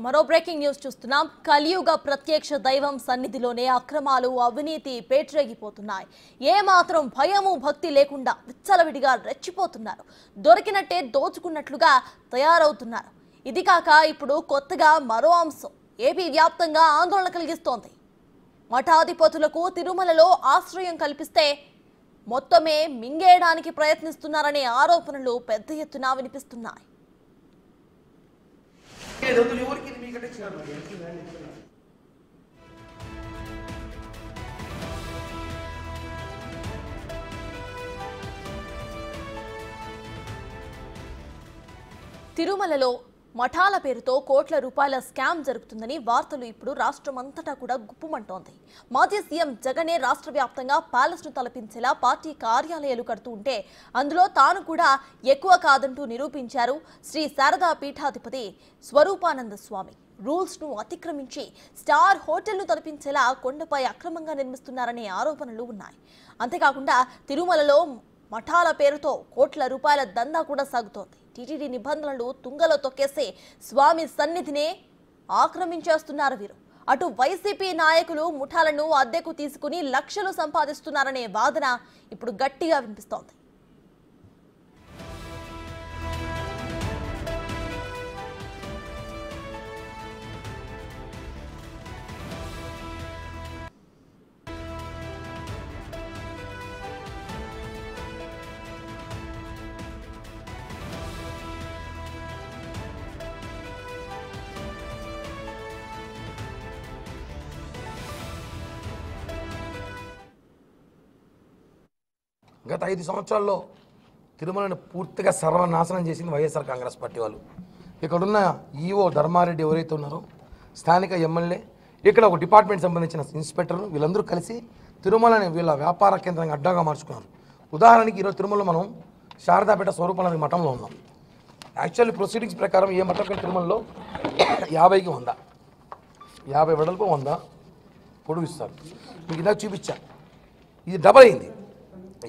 మరో breaking news చూస్తున్నాం. కలియుగ ప్రత్యక్ష దైవం సన్నిధిలోనే అక్రమాలు, అవినీతి పేట్రేగిపోతున్నాయి. ఏ మాత్రం భయము భక్తి లేకుండా విచ్చలవిడిగా రెచ్చిపోతున్నారు. దొరికినట్టే దోచుకున్నట్లుగా తయారవుతున్నారు. ఇది కాక ఇప్పుడు కొత్తగా మరో అంశం ఏపీ వ్యాప్తంగా ఆందోళన కలిగిస్తోంది. మఠాధిపతులకు తిరుమలలో ఆశ్రయం కల్పిస్తే మొత్తమే మింగేయడానికి ప్రయత్నిస్తున్నారనే ఆరోపణలు పెద్ద ఎత్తున వినిపిస్తున్నాయి. తిరుమలలో మఠాల పేరుతో కోట్ల రూపాయల స్కామ్ జరుగుతుందని వార్తలు ఇప్పుడు రాష్ట్రమంతటా కూడా గుప్పుమంటోంది. మాజీ సీఎం జగనే రాష్ట్ర వ్యాప్తంగా ప్యాలెస్ ను తలపించేలా పార్టీ కార్యాలయాలు కడుతూ ఉంటే అందులో తాను కూడా ఎక్కువ కాదంటూ నిరూపించారు శ్రీ శారదా పీఠాధిపతి స్వరూపానంద స్వామి. రూల్స్ ను అతిక్రమించి స్టార్ హోటల్ ను తలపించేలా కొండపై అక్రమంగా నిర్మిస్తున్నారనే ఆరోపణలు ఉన్నాయి. అంతేకాకుండా తిరుమలలో మఠాల పేరుతో కోట్ల రూపాయల దందా కూడా సాగుతోంది. టీటీడీ నిబంధనలు తుంగలో తొక్కేసి స్వామి సన్నిధినే ఆక్రమించేస్తున్నారు వీరు. అటు వైసీపీ నాయకులు ముఠాలను అద్దెకు తీసుకుని లక్షలు సంపాదిస్తున్నారనే వాదన ఇప్పుడు గట్టిగా వినిపిస్తోంది. గత 5 సంవత్సరాల్లో తిరుమలను పూర్తిగా సర్వనాశనం చేసింది వైఎస్ఆర్ కాంగ్రెస్ పార్టీ వాళ్ళు. ఇక్కడున్న ఈవో ధర్మారెడ్డి ఎవరైతే ఉన్నారో, స్థానిక ఎమ్మెల్యే, ఇక్కడ ఒక డిపార్ట్మెంట్ సంబంధించిన ఇన్స్పెక్టర్, వీళ్ళందరూ కలిసి తిరుమలని వీళ్ళ వ్యాపార కేంద్రంగా అడ్డాగా మార్చుకున్నారు. ఉదాహరణకి ఈరోజు తిరుమలలో మనం శారదాపేట స్వరూపానంద మఠంలో ఉన్నాం. యాక్చువల్లీ ప్రొసీడింగ్స్ ప్రకారం ఏ మఠం తిరుమలలో 50కి 100, 50 వెడల్పు 100 పొడుగు ఇస్తారు. మీకు ఇందాక చూపించా, ఇది డబల్ అయింది.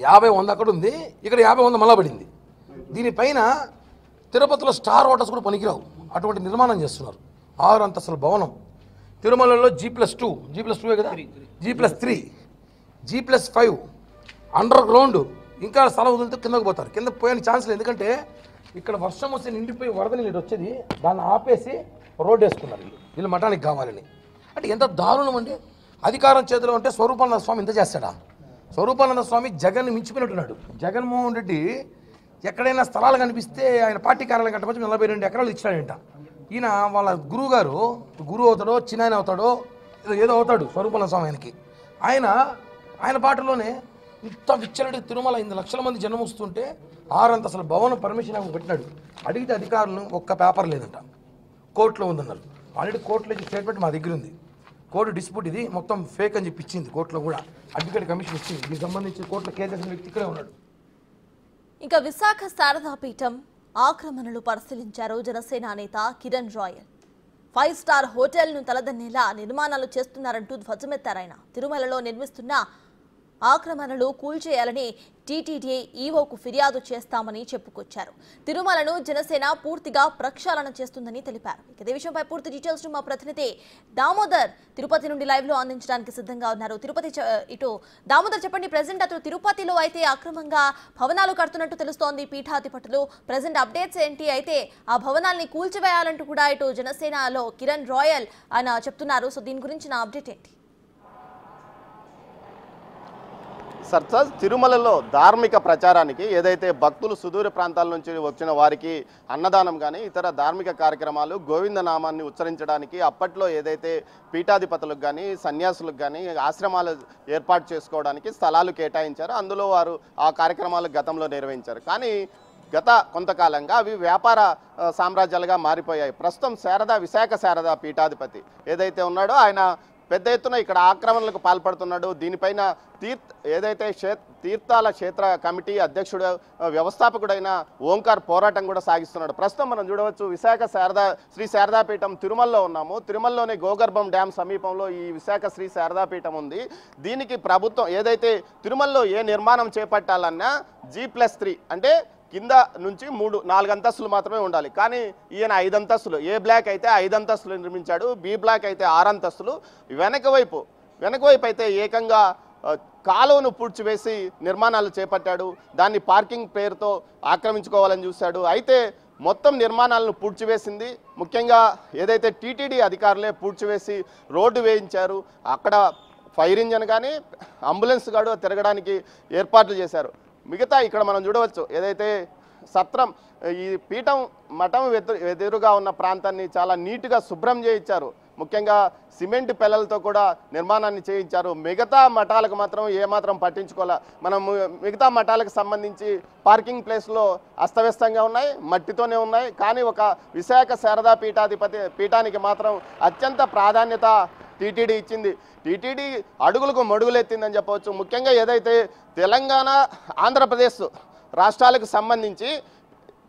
50 100 అక్కడ ఉంది, ఇక్కడ 50 100 మళ్ళా పడింది. దీనిపైన తిరుపతిలో స్టార్ హోటల్స్ కూడా పనికిరావు, అటువంటి నిర్మాణం చేస్తున్నారు. 6 అంతస్తుల భవనం తిరుమలలో G+2, G+2 కదా, G+3, G+5 అండర్ గ్రౌండ్. ఇంకా స్థలం వదిలితే కిందకు పోతారు. కింద పోయని ఛాన్స్ లేదు, ఎందుకంటే ఇక్కడ వర్షం వస్తే నిండిపోయి వరద నీళ్ళు వచ్చేది, దాన్ని ఆపేసి రోడ్డు వేసుకున్నారు వీళ్ళు మఠానికి కావాలని. అంటే ఎంత దారుణం అండి. అధికారం చేతిలో ఉంటే స్వరూపానంద స్వామి ఇంత చేస్తాడా? స్వరూపానంద స్వామి జగన్ మించిపోయినట్టున్నాడు. జగన్మోహన్ రెడ్డి ఎక్కడైనా స్థలాలు కనిపిస్తే ఆయన పార్టీ కార్యాలయం కట్టవచ్చు 42 ఎకరాలు ఇచ్చాడంట. ఈయన వాళ్ళ గురువు గారు, గురువు అవుతాడో చిన్న అవుతాడో ఏదో అవుతాడు స్వరూపానంద స్వామి ఆయనకి. ఆయన పాటలోనే ఇంత విచ్చలడి తిరుమల 8 లక్షల మంది జనం వస్తుంటే 6 అంతస్తుల భవనం పర్మిషన్ పెట్టినాడు. అడిగితే అధికారులను ఒక్క పేపర్ లేదంట, కోర్టులో ఉందన్నారు. ఆల్రెడీ కోర్టులో స్టేట్మెంట్ మా దగ్గర ఉంది. కోర్టు డిస్ప్యూట్ ఇది మొత్తం ఫేక్ అని చెప్పి ఇచ్చింది. కోర్టులో కూడా అడ్వకేట్ కమిషన్ ఇచ్చింది. దీనికి సంబంధించి కోర్టులో కేసు వేసిన వ్యక్తి ఇక్కడే ఉన్నాడు. ఇంకా విశాఖ శారదాపీఠం ఆక్రమణలు పరిశీలించారు జనసేన నేత కిరణ్ రాయల్. 5 స్టార్ హోటల్ను తలదన్నేలా నిర్మాణాలు చేస్తున్నారంటూ ధ్వజమెత్తారాయన. తిరుమలలో నిర్మిస్తున్న ఆక్రమణలు కూల్చేయాలని టీటీడీ ఈవోకు ఫిర్యాదు చేస్తామని చెప్పుకొచ్చారు. తిరుమలను జనసేన పూర్తిగా ప్రక్షాళన చేస్తుందని తెలిపారు. ఇదే విషయంపై పూర్తి డీటెయిల్స్ మా ప్రతినిధి దామోదర్ తిరుపతి నుండి లైవ్ లో అందించడానికి సిద్ధంగా ఉన్నారు. ఇటు దామోదర్, చెప్పండి, ప్రెసెంట్ అటు తిరుపతిలో అయితే అక్రమంగా భవనాలు కడుతున్నట్టు తెలుస్తోంది పీఠాధిపతులు. ప్రెసెంట్ అప్డేట్స్ ఏంటి? అయితే ఆ భవనాల్ని కూల్చివేయాలంటూ కూడా ఇటు జనసేనలో కిరణ్ రాయల్ ఆయన చెప్తున్నారు. సో దీని గురించి నా అప్డేట్ ఏంటి? సర్సాజ్, తిరుమలలో ధార్మిక ప్రచారానికి ఏదైతే భక్తులు సుదూర ప్రాంతాల నుంచి వచ్చిన వారికి అన్నదానం కానీ ఇతర ధార్మిక కార్యక్రమాలు, గోవిందనామాన్ని ఉచ్చరించడానికి అప్పట్లో ఏదైతే పీఠాధిపతులకు కానీ సన్యాసులకు కానీ ఆశ్రమాలు ఏర్పాటు చేసుకోవడానికి స్థలాలు కేటాయించారో అందులో వారు ఆ కార్యక్రమాలు గతంలో నిర్వహించారు. కానీ గత కొంతకాలంగా అవి వ్యాపార సామ్రాజ్యాలుగా మారిపోయాయి. ప్రస్తుతం విశాఖ శారదా పీఠాధిపతి ఏదైతే ఉన్నాడో ఆయన పెద్ద ఎత్తున ఇక్కడ ఆక్రమణలకు పాల్పడుతున్నాడు. దీనిపైన ఏదైతే తీర్థాల క్షేత్ర కమిటీ అధ్యక్షుడు, వ్యవస్థాపకుడైన ఓంకార్ పోరాటం కూడా సాగిస్తున్నాడు. ప్రస్తుతం మనం చూడవచ్చు విశాఖ శ్రీ శారదాపీఠం తిరుమలలో ఉన్నాము. తిరుమలలోని గోగర్భం డ్యామ్ సమీపంలో ఈ విశాఖ శ్రీ శారదాపీఠం ఉంది. దీనికి ప్రభుత్వం ఏదైతే తిరుమలలో ఏ నిర్మాణం చేపట్టాలన్నా G+3 అంటే కింద నుంచి 3-4 అంతస్తులు మాత్రమే ఉండాలి. కానీ ఈయన 5 అంతస్తులు, ఏ బ్లాక్ అయితే 5 అంతస్తులు నిర్మించాడు, బి బ్లాక్ అయితే 6 అంతస్తులు. వెనక వైపు అయితే ఏకంగా కాలువను పూడ్చివేసి నిర్మాణాలు చేపట్టాడు. దాన్ని పార్కింగ్ పేరుతో ఆక్రమించుకోవాలని చూశాడు. అయితే మొత్తం నిర్మాణాలను పూడ్చివేసింది ముఖ్యంగా ఏదైతే టీటీడీ అధికారులే పూడ్చివేసి రోడ్డు వేయించారు. అక్కడ ఫైర్ ఇంజన్ కానీ అంబులెన్స్ గాడు తిరగడానికి ఏర్పాట్లు చేశారు. మిగతా ఇక్కడ మనం చూడవచ్చు ఏదైతే సత్రం ఈ మఠం ఎదురుగా ఉన్న ప్రాంతాన్ని చాలా నీట్గా శుభ్రం చేయించారు. ముఖ్యంగా సిమెంట్ పెల్లలతో కూడా నిర్మాణాన్ని చేయించారు. మిగతా మఠాలకు మాత్రం ఏమాత్రం పట్టించుకోలే. మనం మిగతా మఠాలకు సంబంధించి పార్కింగ్ ప్లేస్లో అస్తవ్యస్తంగా ఉన్నాయి, మట్టితోనే ఉన్నాయి. కానీ ఒక విశాఖ శారదా పీఠానికి మాత్రం అత్యంత ప్రాధాన్యత టీటీడీ ఇచ్చింది. టీటీడీ అడుగులకు మడుగులెత్తిందని చెప్పవచ్చు. ముఖ్యంగా ఏదైతే తెలంగాణ, ఆంధ్రప్రదేశ్ రాష్ట్రాలకు సంబంధించి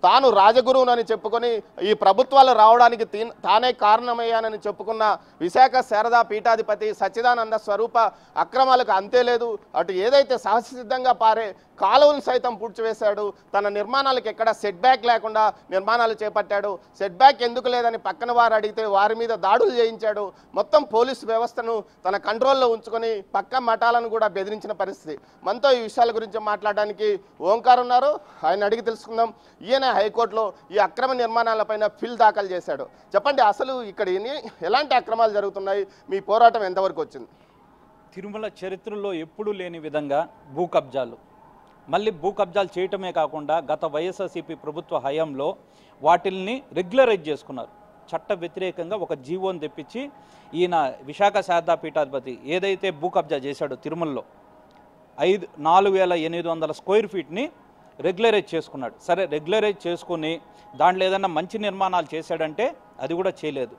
తాను రాజగురువునని చెప్పుకొని ఈ ప్రభుత్వాలు రావడానికి తానే కారణమయ్యానని చెప్పుకున్న విశాఖ శారదా పీఠాధిపతి సచ్చిదానంద స్వరూప అక్రమాలకు అంతే లేదు. అటు ఏదైతే సహసిద్ధంగా పారే కాలువను సైతం పూడ్చివేశాడు. తన నిర్మాణాలకు ఎక్కడ సెట్ బ్యాక్ లేకుండా నిర్మాణాలు చేపట్టాడు. సెట్ బ్యాక్ ఎందుకు లేదని పక్కన వారు అడిగితే వారి మీద దాడులు చేయించాడు. మొత్తం పోలీసు వ్యవస్థను తన కంట్రోల్లో ఉంచుకొని పక్క మఠాలను కూడా బెదిరించిన పరిస్థితి. మనతో ఈ విషయాల గురించి మాట్లాడడానికి ఓంకార్ ఉన్నారు, ఆయన అడిగి తెలుసుకుందాం. ఈయన హైకోర్టులో ఈ అక్రమ నిర్మాణాలపైన ఫిల్ దాఖలు చేశాడు. చెప్పండి, అసలు ఇక్కడ ఎలాంటి అక్రమాలు జరుగుతున్నాయి, మీ పోరాటం ఎంతవరకు వచ్చింది? తిరుమల చరిత్రలో ఎప్పుడూ లేని విధంగా భూ కబ్జాలు, మళ్ళీ భూ కబ్జాలు చేయటమే కాకుండా గత వైఎస్ఆర్సీపీ ప్రభుత్వ హయాంలో వాటిల్ని రెగ్యులరైజ్ చేసుకున్నారు. చట్ట వ్యతిరేకంగా ఒక జీవోని తెప్పించి ఈయన విశాఖ శారదా పీఠాధిపతి ఏదైతే భూ కబ్జా చేశాడో తిరుమలలో 4,800 స్క్వేర్ ఫీట్ని రెగ్యులరైజ్ చేసుకున్నాడు. సరే, రెగ్యులరైజ్ చేసుకుని దాంట్లో ఏదైనా మంచి నిర్మాణాలు చేశాడంటే అది కూడా చేయలేదు.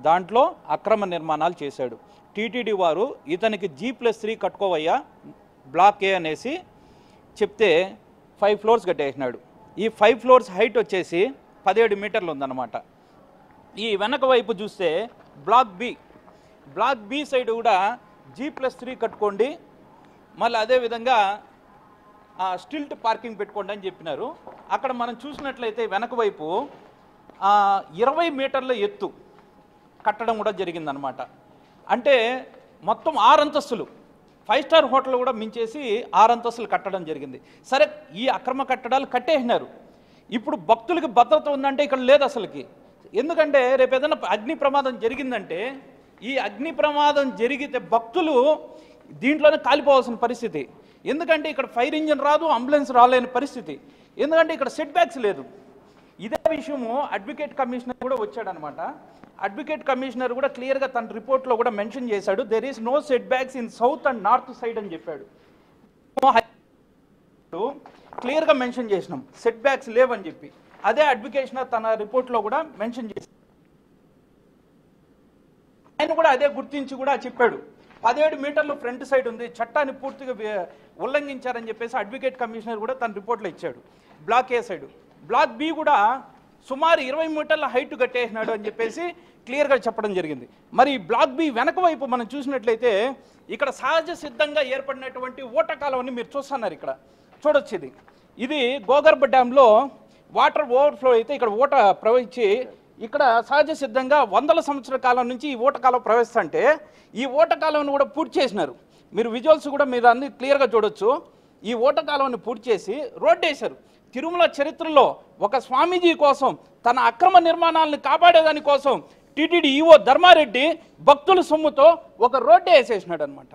దాంట్లో అక్రమ నిర్మాణాలు చేశాడు. టీటీడీ వారు ఇతనికి G+3 కట్టుకోవయ్యా బ్లాక్ ఏ అనేసి చెప్తే 5 ఫ్లోర్స్ కట్టేసినాడు. ఈ 5 ఫ్లోర్స్ హైట్ వచ్చేసి 17 మీటర్లు ఉందన్నమాట. ఈ వెనక వైపు చూస్తే బ్లాక్ బి సైడ్ కూడా G+3 కట్టుకోండి, మళ్ళీ అదేవిధంగా స్టిల్ట్ పార్కింగ్ పెట్టుకోండి అని చెప్పినారు. అక్కడ మనం చూసినట్లయితే వెనక వైపు 20 మీటర్ల ఎత్తు కట్టడం కూడా జరిగిందనమాట. అంటే మొత్తం 6 అంతస్తులు, 5 స్టార్ హోటల్ కూడా మించేసి 6 అంతస్తులు కట్టడం జరిగింది. సరే, ఈ అక్రమ కట్టడాలు కట్టేసినారు. ఇప్పుడు భక్తులకి భద్రత ఉందంటే ఇక్కడ లేదు అసలుకి. ఎందుకంటే రేపు ఏదైనా అగ్ని ప్రమాదం జరిగిందంటే, ఈ అగ్ని ప్రమాదం జరిగితే భక్తులు దీంట్లోనే కాలిపోవాల్సిన పరిస్థితి. ఎందుకంటే ఇక్కడ ఫైర్ ఇంజిన్ రాదు, అంబులెన్స్ రాలేని పరిస్థితి. ఎందుకంటే ఇక్కడ సెట్ బ్యాక్స్ లేదు. ఇదే విషయము అడ్వకేట్ కమిషనర్ కూడా వచ్చాడనమాట. అడ్వకేట్ కమిషనర్ కూడా క్లియర్గా తన రిపోర్ట్లో కూడా మెన్షన్ చేశాడు, there is no setbacks in south and north side అని చెప్పాడు. క్లియర్గా మెన్షన్ చేసినాం సెట్ బ్యాక్స్ లేవని చెప్పి. అదే అడ్వకేషనర్ తన రిపోర్ట్లో కూడా మెన్షన్ చేశాడు. ఆయన కూడా అదే గుర్తించి కూడా చెప్పాడు 17 మీటర్లు ఫ్రంట్ సైడ్ ఉంది, చట్టాన్ని పూర్తిగా ఉల్లంఘించారని చెప్పేసి అడ్వకేట్ కమిషనర్ కూడా తన రిపోర్ట్లో ఇచ్చాడు. బ్లాక్ ఏ సైడ్, బ్లాక్ బి కూడా సుమారు 20 మీటర్ల హైట్ కట్టేసినాడు అని చెప్పేసి క్లియర్గా చెప్పడం జరిగింది. మరి బ్లాక్ బి వెనక వైపు మనం చూసినట్లయితే ఇక్కడ సహజ సిద్ధంగా ఏర్పడినటువంటి ఓటకాలవని మీరు చూస్తున్నారు. ఇక్కడ చూడొచ్చు, ఇది గోగర్భ డ్యాంలో వాటర్ ఓవర్ఫ్లో అయితే ఇక్కడ ఓట ప్రవహించి ఇక్కడ సహజ సిద్ధంగా 100 సంవత్సరాల కాలం నుంచి ఈ ఓటకాలం ప్రవహిస్తుంటే ఈ ఓటకాలను కూడా పూర్తి చేసినారు. మీరు విజువల్స్ కూడా మీరు అన్ని క్లియర్గా చూడొచ్చు. ఈ ఓటకాలను పూర్తి చేసి రోడ్డు వేశారు. తిరుమల చరిత్రలో ఒక స్వామీజీ కోసం తన అక్రమ నిర్మాణాలను కాపాడేదాని కోసం టీటీడీ ఈవో ధర్మారెడ్డి భక్తుల సొమ్ముతో ఒక రోడ్డు వేసేసినాడు అనమాట.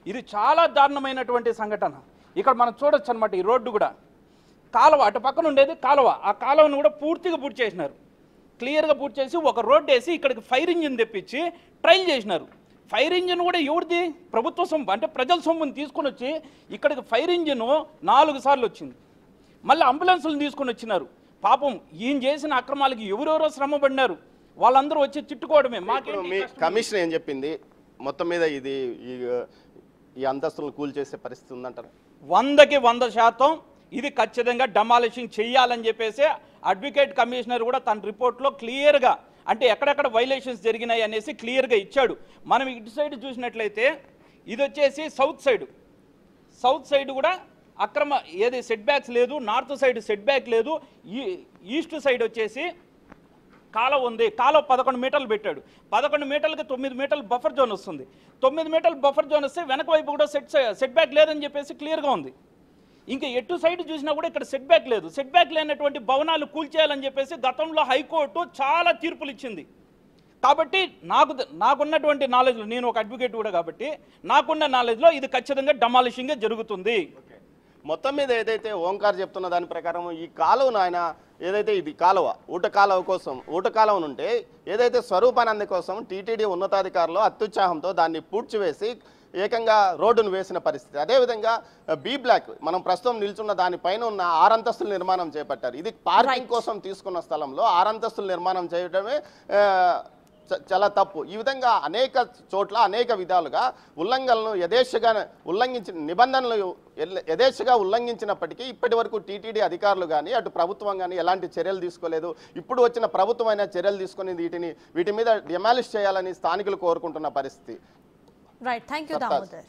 ఇది చాలా దారుణమైనటువంటి సంఘటన. ఇక్కడ మనం చూడొచ్చు అనమాట. ఈ రోడ్డు కూడా కాలువ, అటు పక్కన ఉండేది కాలువ, ఆ కాలువను కూడా పూర్తిగా పూర్తి చేసినారు. క్లియర్గా పూర్తి చేసి ఒక రోడ్డు వేసి ఇక్కడికి ఫైర్ ఇంజిన్ తెప్పించి ట్రైల్ చేసినారు. ఫైర్ ఇంజిన్ కూడా ఎవరిది? ప్రభుత్వ సొమ్ము, అంటే ప్రజల సొమ్ముని తీసుకొని వచ్చి ఇక్కడికి ఫైర్ ఇంజిన్ 4 సార్లు వచ్చింది. మళ్ళీ అంబులెన్సులను తీసుకొని వచ్చినారు. పాపం ఈయన చేసిన అక్రమాలకి ఎవరెవరో శ్రమ పడినారు, వాళ్ళందరూ వచ్చి తిట్టుకోవడమే. మీ కమిషన్ ఏం చెప్పింది మొత్తం మీద? ఇది ఈ అంతస్తులను కూల్చేసే పరిస్థితి ఉందంటారు? 100కి 100% ఇది ఖచ్చితంగా డమాలిషింగ్ చెయ్యాలని చెప్పేసి అడ్వకేట్ కమిషనర్ కూడా తన రిపోర్ట్లో క్లియర్గా, అంటే ఎక్కడెక్కడ వైలేషన్స్ జరిగినాయి అనేసి క్లియర్గా ఇచ్చాడు. మనం ఇటు సైడ్ చూసినట్లయితే ఇది వచ్చేసి సౌత్ సైడ్ కూడా అక్రమ ఏది సెట్ బ్యాక్స్ లేదు, నార్త్ సైడ్ సెట్ బ్యాక్ లేదు, ఈస్ట్ సైడ్ వచ్చేసి కాలువ ఉంది, కాలువ 11 మీటర్లు పెట్టాడు, 11 మీటర్లకి 9 మీటర్లు బఫర్ జోన్ వస్తుంది, 9 మీటర్లు బఫర్ జోన్ వస్తే వెనక వైపు కూడా సెట్ బ్యాక్ లేదని చెప్పేసి క్లియర్గా ఉంది. ఇంకా ఎటు సైడ్ చూసినా కూడా ఇక్కడ సెట్ బ్యాక్ లేదు. సెట్ బ్యాక్ లేనటువంటి భవనాలు కూల్చేయాలని చెప్పేసి గతంలో హైకోర్టు చాలా తీర్పులు ఇచ్చింది. కాబట్టి నాకున్నటువంటి నాలెడ్జ్లో, నేను ఒక అడ్వకేట్ కూడా కాబట్టి నాకున్న నాలెడ్జ్లో ఇది ఖచ్చితంగా డమాలిషింగే జరుగుతుంది. మొత్తం మీద ఏదైతే ఓంకార్ చెప్తున్న దాని ప్రకారం ఈ కాలువను ఆయన ఏదైతే ఇది కాలువ ఊట కాలువ నుంటే ఏదైతే స్వరూపానంద కోసం టీటీడీ ఉన్నతాధికారులు అత్యుత్సాహంతో దాన్ని పూడ్చివేసి ఏకంగా రోడ్డును వేసిన పరిస్థితి. అదేవిధంగా బి బ్లాక్ మనం ప్రస్తుతం నిల్చున్న దానిపైన ఉన్న 6 అంతస్తుల నిర్మాణం చేపట్టారు. ఇది పార్కింగ్ కోసం తీసుకున్న స్థలంలో 6 అంతస్తుల నిర్మాణం చేయడమే చాలా తప్పు. ఈ విధంగా అనేక చోట్ల అనేక విధాలుగా ఉల్లంఘనలను నిబంధనలు యథేచ్ఛగా ఉల్లంఘించినప్పటికీ ఇప్పటి వరకు టీటీడీ అధికారులు కానీ అటు ప్రభుత్వం కానీ ఎలాంటి చర్యలు తీసుకోలేదు. ఇప్పుడు వచ్చిన ప్రభుత్వం అయినా చర్యలు తీసుకొని వీటి మీద డిమాలిష్ చేయాలని స్థానికులు కోరుకుంటున్న పరిస్థితి. Right, thank you Damodar.